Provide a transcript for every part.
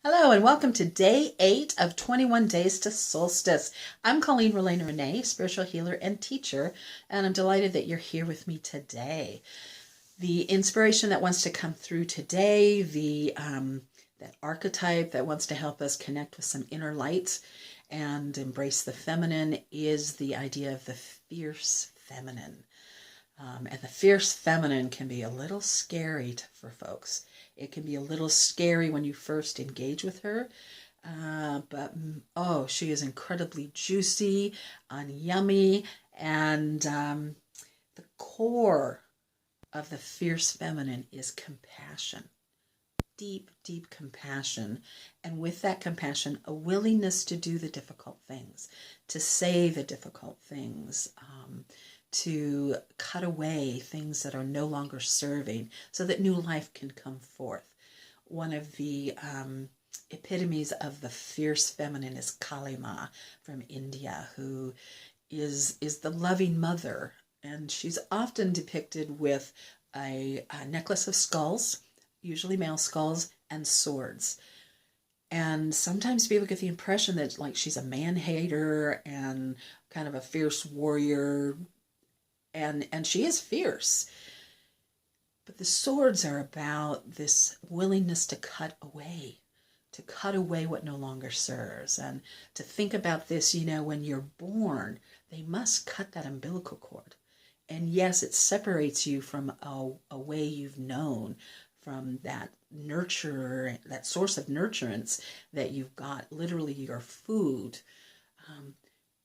Hello and welcome to day 8 of 21 Days to Solstice. I'm Colleen Renee, spiritual healer and teacher, and I'm delighted that you're here with me today. The inspiration that wants to come through today, that archetype that wants to help us connect with some inner light and embrace the feminine, is the idea of the fierce feminine. And the fierce feminine can be a little scary for folks. It can be a little scary when you first engage with her. But she is incredibly juicy and yummy. And the core of the fierce feminine is compassion. Deep, deep compassion. And with that compassion, a willingness to do the difficult things, to say the difficult things, to cut away things that are no longer serving so that new life can come forth. One of the epitomes of the fierce feminine is Kali Ma from India, who is the loving mother. And she's often depicted with a necklace of skulls, usually male skulls, and swords. And sometimes people get the impression that she's a man-hater and kind of a fierce warrior, and she is fierce. But the swords are about this willingness to cut away what no longer serves. And to think about this, when you're born, they must cut that umbilical cord. And yes, it separates you from a way you've known, from that nurture, that source of nurturance that you've got, literally your food.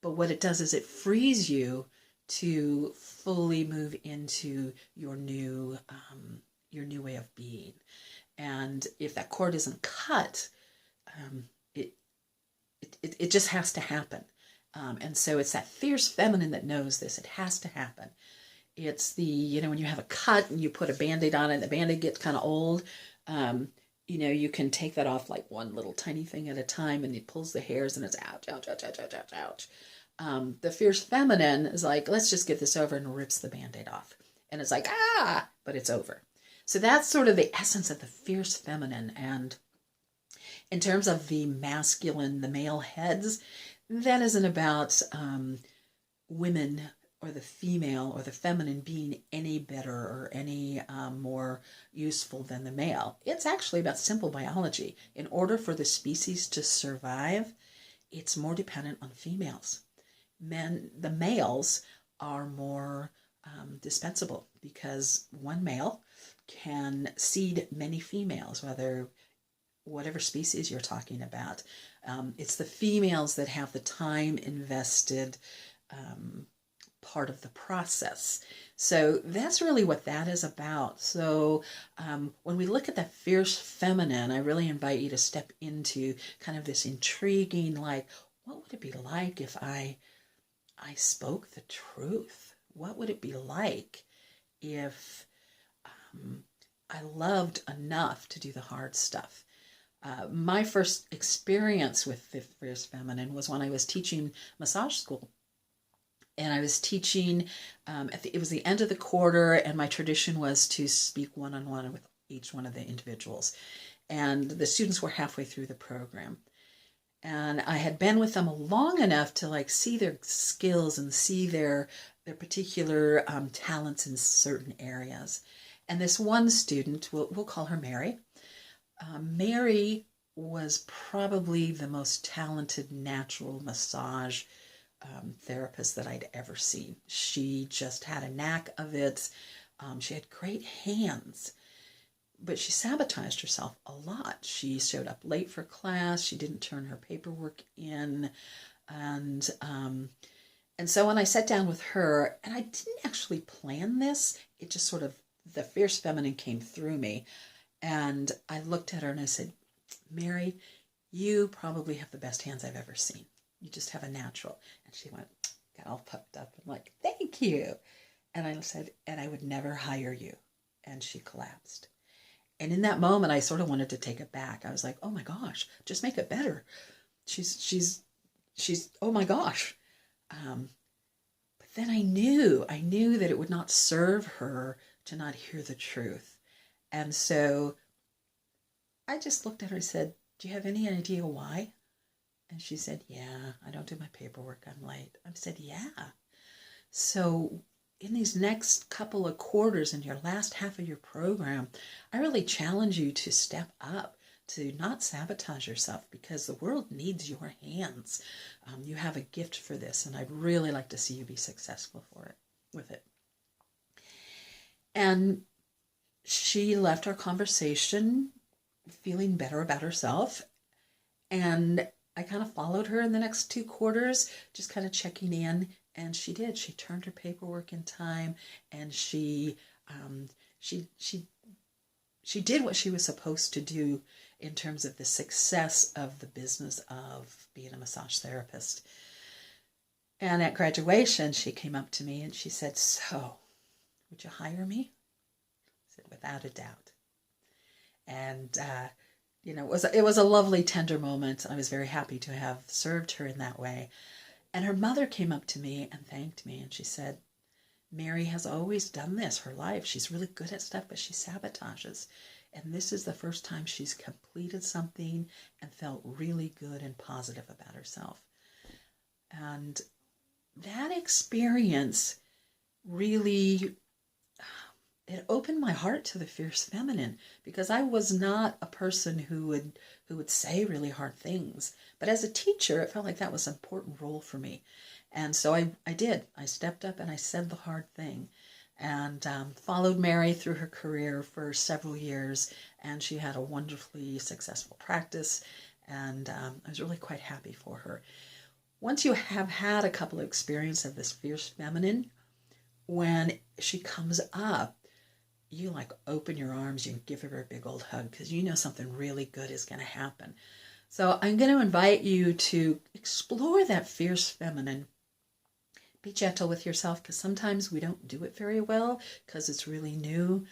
But what it does is it frees you to fully move into your new way of being. And if that cord isn't cut, it just has to happen. And so it's that fierce feminine that knows this. It has to happen. It's the, when you have a cut and you put a Band-Aid on it, and the Band-Aid gets kind of old, you can take that off like one little tiny thing at a time, and it pulls the hairs and it's ouch, ouch, ouch, ouch, ouch, ouch, ouch. The fierce feminine is like, let's just get this over, and rips the Band-Aid off. And it's like, but it's over. So that's sort of the essence of the fierce feminine. And in terms of the masculine, the male heads, that isn't about women or the female or the feminine being any better or any more useful than the male. It's actually about simple biology. In order for the species to survive, it's more dependent on females. The males are more dispensable, because one male can seed many females, whatever species you're talking about. It's the females that have the time invested part of the process. So that's really what that is about. So when we look at that fierce feminine, I really invite you to step into kind of this intriguing, what would it be like if I spoke the truth? What would it be like if I loved enough to do the hard stuff? My first experience with the fierce feminine was when I was teaching massage school. And I was teaching, it was the end of the quarter, and my tradition was to speak one-on-one with each one of the individuals. And the students were halfway through the program. And I had been with them long enough to see their skills and see their particular talents in certain areas. And this one student, we'll call her Mary. Mary was probably the most talented natural massage therapist that I'd ever seen. She just had a knack of it. She had great hands. But she sabotaged herself a lot. She showed up late for class. She didn't turn her paperwork in. And so when I sat down with her, and I didn't actually plan this, it just sort of, the fierce feminine came through me. And I looked at her and I said, Mary, you probably have the best hands I've ever seen. You just have a natural. And she got all puffed up and thank you. And I said, and I would never hire you. And she collapsed. And in that moment, I sort of wanted to take it back. I was like, oh my gosh, just make it better. She's oh my gosh. But then I knew that it would not serve her to not hear the truth. And so I just looked at her and said, do you have any idea why? And she said, yeah, I don't do my paperwork, I'm late. I said, yeah. So in these next couple of quarters, in your last half of your program, I really challenge you to step up, to not sabotage yourself, because the world needs your hands. You have a gift for this, and I'd really like to see you be successful with it. And she left our conversation feeling better about herself. And I kind of followed her in the next 2 quarters, just kind of checking in. And she did. She turned her paperwork in time, and she did what she was supposed to do in terms of the success of the business of being a massage therapist. And at graduation, she came up to me and she said, so, would you hire me? I said, without a doubt. And, it was a lovely, tender moment. I was very happy to have served her in that way. And her mother came up to me and thanked me, and she said, Mary has always done this her life. She's really good at stuff, but she sabotages. And this is the first time she's completed something and felt really good and positive about herself. And that experience really, it opened my heart to the fierce feminine, because I was not a person who would say really hard things. But as a teacher, it felt like that was an important role for me. And so I did. I stepped up and I said the hard thing, and followed Mary through her career for several years. And she had a wonderfully successful practice. And I was really quite happy for her. Once you have had a couple of experiences of this fierce feminine, when she comes up, you like open your arms, you give her a big old hug, because you know something really good is going to happen. So I'm going to invite you to explore that fierce feminine. Be gentle with yourself, because sometimes we don't do it very well because it's really new.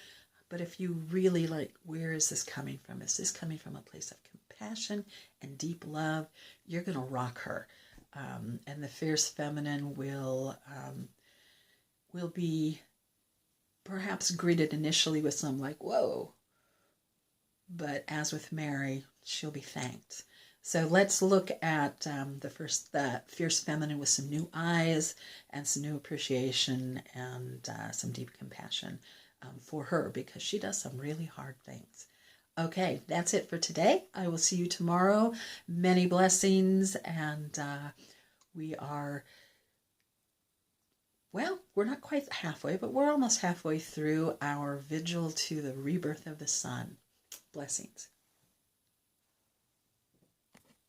But if you really where is this coming from? Is this coming from a place of compassion and deep love? You're going to rock her. And the fierce feminine will be perhaps greeted initially with some whoa. But as with Mary, she'll be thanked. So let's look at the fierce feminine with some new eyes and some new appreciation and some deep compassion for her, because she does some really hard things. Okay, that's it for today. I will see you tomorrow. Many blessings, and we're not quite halfway, but we're almost halfway through our vigil to the rebirth of the sun. Blessings.